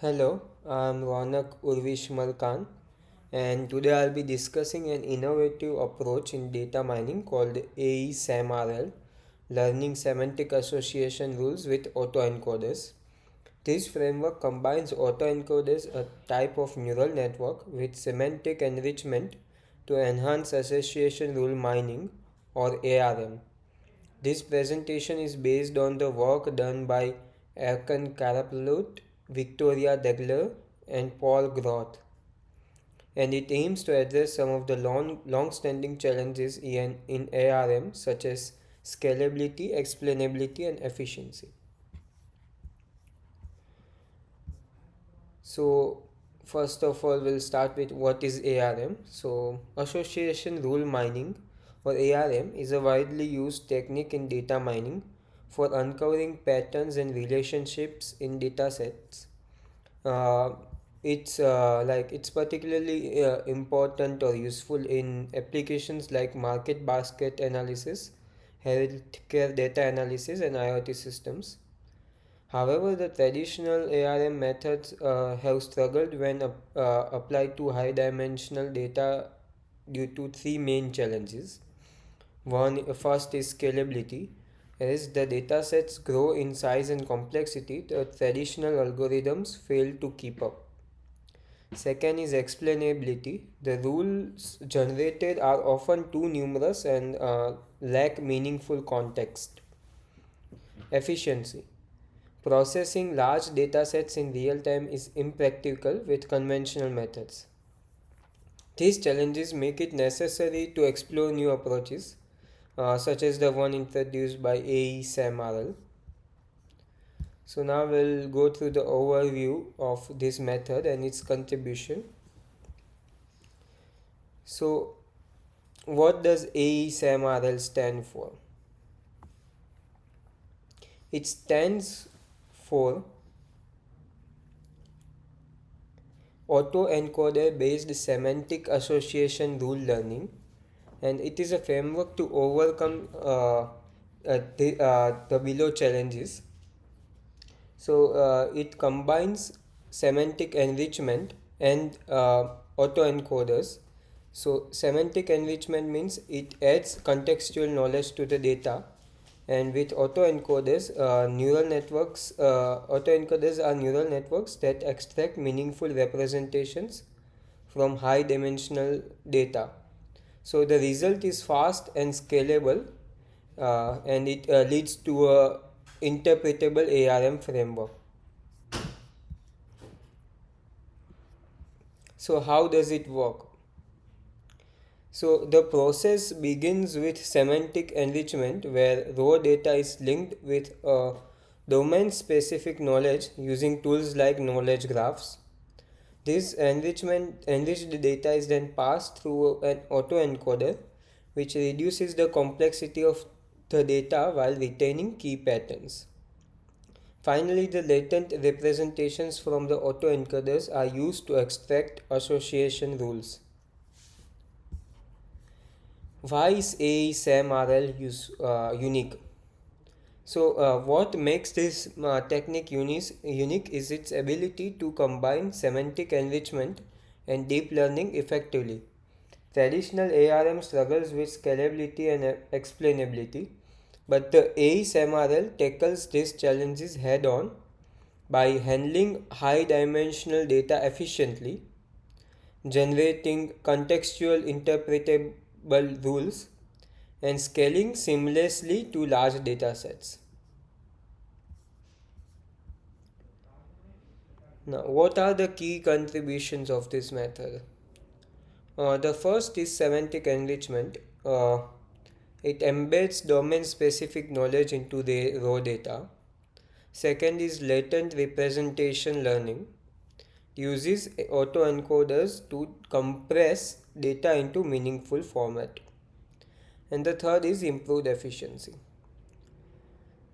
Hello, I'm Ronak Urvishmal Khan, and today I'll be discussing an innovative approach in data mining called SemRL, Learning Semantic Association Rules with Autoencoders. This framework combines autoencoders, a type of neural network, with semantic enrichment to enhance association rule mining or ARM. This presentation is based on the work done by Erkan Karaplut, Victoria Degler, and Paul Groth, and it aims to address some of the long-standing challenges in ARM, such as scalability, explainability, and efficiency. So, first of all, we'll start with what is ARM. So, association rule mining or ARM is a widely used technique in data mining for uncovering patterns and relationships in data sets. Uh, it's particularly important or useful in applications like market basket analysis, healthcare data analysis, and IoT systems. However, the traditional ARM methods have struggled when applied to high dimensional data due to three main challenges. First is scalability. As the datasets grow in size and complexity, the traditional algorithms fail to keep up. Second is explainability. The rules generated are often too numerous and lack meaningful context. Efficiency. Processing large datasets in real time is impractical with conventional methods. These challenges make it necessary to explore new approaches, such as the one introduced by SemRL. So now we'll go through the overview of this method and its contribution. So what does SemRL stand for? It stands for Autoencoder based semantic association rule learning, and it is a framework to overcome the below challenges. So it combines semantic enrichment and autoencoders. So semantic enrichment means it adds contextual knowledge to the data, and with autoencoders are neural networks that extract meaningful representations from high dimensional data. So the result is fast and scalable, and it leads to a interpretable ARM framework. So how does it work? So the process begins with semantic enrichment, where raw data is linked with domain-specific knowledge using tools like knowledge graphs. This enriched data is then passed through an autoencoder, which reduces the complexity of the data while retaining key patterns. Finally, the latent representations from the autoencoders are used to extract association rules. Why is SemRL unique? So, what makes this technique unique is its ability to combine semantic enrichment and deep learning effectively. Traditional ARM struggles with scalability and explainability, but the SemRL tackles these challenges head on by handling high dimensional data efficiently, generating contextual interpretable rules, and scaling seamlessly to large datasets. Now, what are the key contributions of this method? The first is semantic enrichment. It embeds domain specific knowledge into the raw data. Second is latent representation learning. Uses autoencoders to compress data into meaningful format. And the third is improved efficiency.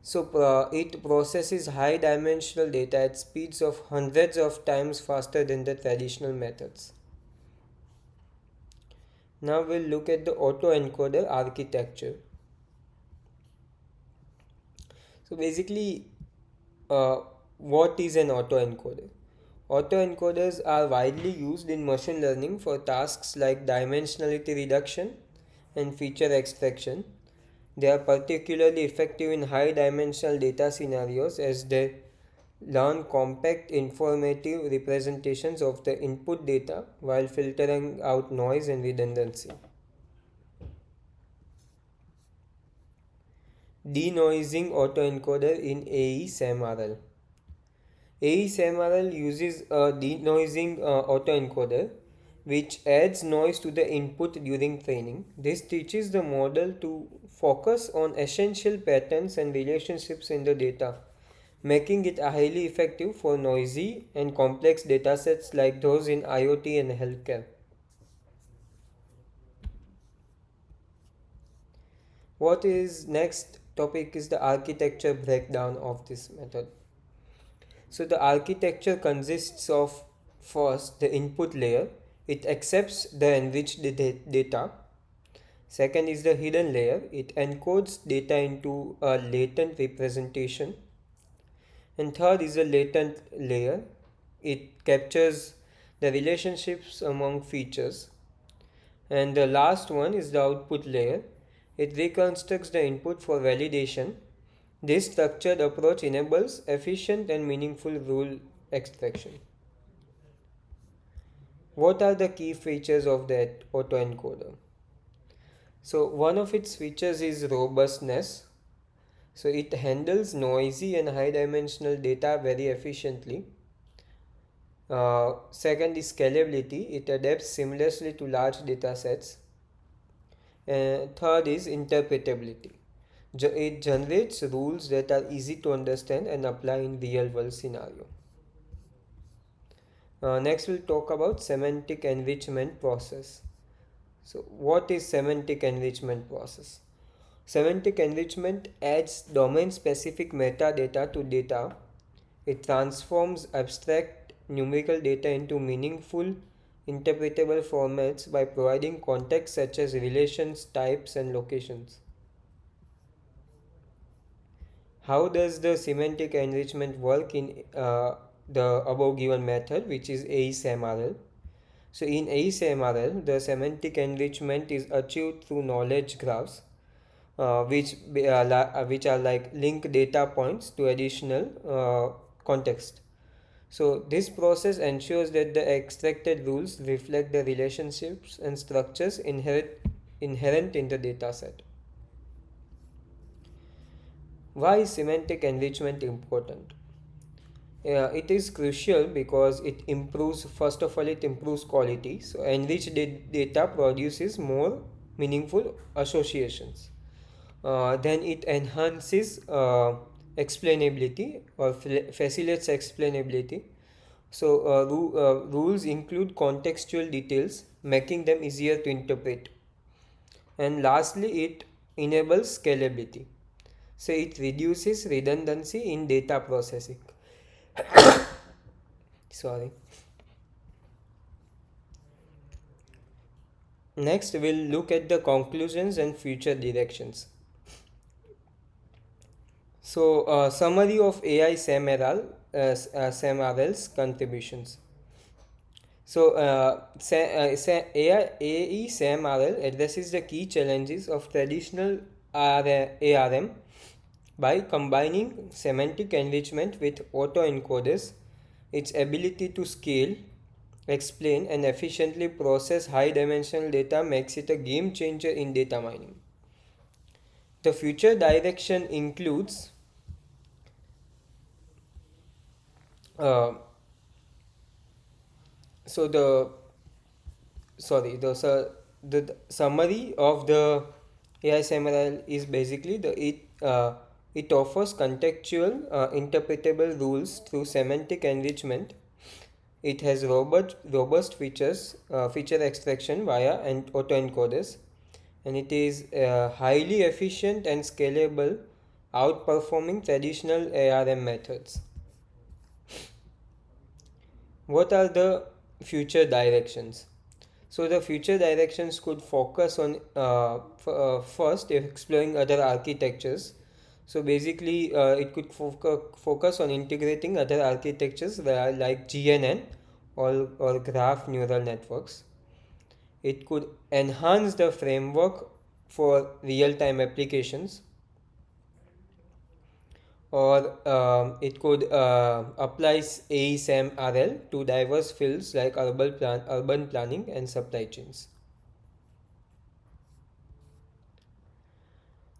So it processes high dimensional data at speeds of hundreds of times faster than the traditional methods. Now we'll look at the autoencoder architecture. So basically, uh, what is an autoencoder? Autoencoders are widely used in machine learning for tasks like dimensionality reduction and feature extraction. They are particularly effective in high dimensional data scenarios as they learn compact informative representations of the input data while filtering out noise and redundancy. Denoising autoencoder in AE-SemRL. AE-SemRL uses a denoising autoencoder which adds noise to the input during training. This teaches the model to focus on essential patterns and relationships in the data, making it highly effective for noisy and complex datasets like those in IoT and healthcare. What is next topic is the architecture breakdown of this method. So the architecture consists of first the input layer. It accepts the enriched data. Second is the hidden layer. It encodes data into a latent representation. And third is the latent layer. It captures the relationships among features. And the last one is the output layer. It reconstructs the input for validation. This structured approach enables efficient and meaningful rule extraction. What are the key features of that autoencoder? So one of its features is robustness. So it handles noisy and high dimensional data very efficiently. Second is scalability. It adapts seamlessly to large data sets. Third is interpretability. It generates rules that are easy to understand and apply in real world scenario. Next we'll talk about semantic enrichment process. So what is semantic enrichment process? Semantic enrichment adds domain specific metadata to data. It transforms abstract numerical data into meaningful interpretable formats by providing context such as relations, types and locations. How does the semantic enrichment work in the above given method, which is AE-SemRL? So in AE-SemRL, the semantic enrichment is achieved through knowledge graphs, which are like linked data points to additional context. So this process ensures that the extracted rules reflect the relationships and structures inherent in the dataset. Why is semantic enrichment important? It is crucial because it improves, first of all, it improves quality. So enriched data produces more meaningful associations. Then it enhances explainability or facilitates explainability. So rules include contextual details, making them easier to interpret. And lastly, it enables scalability. So it reduces redundancy in data processing. Sorry. Next, we'll look at the conclusions and future directions. So, summary of AI SemRL, SemRL's contributions. So, AE SemRL addresses the key challenges of traditional ARM by combining semantic enrichment with autoencoders. Its ability to scale, explain, and efficiently process high dimensional data makes it a game changer in data mining. The future direction includes uh, so the summary of the AI SemRL is basically it offers contextual interpretable rules through semantic enrichment. It has robust features, feature extraction via and autoencoders, and it is highly efficient and scalable, outperforming traditional ARM methods. What are the future directions? So the future directions could focus on first exploring other architectures. So basically, it could focus on integrating other architectures that are like GNN or graph neural networks. It could enhance the framework for real-time applications, or it could apply SemRL to diverse fields like urban planning and supply chains.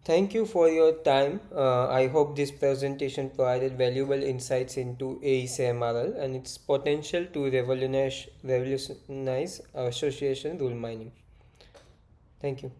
Thank you for your time. I hope this presentation provided valuable insights into AECMRL and its potential to revolutionize association rule mining. Thank you.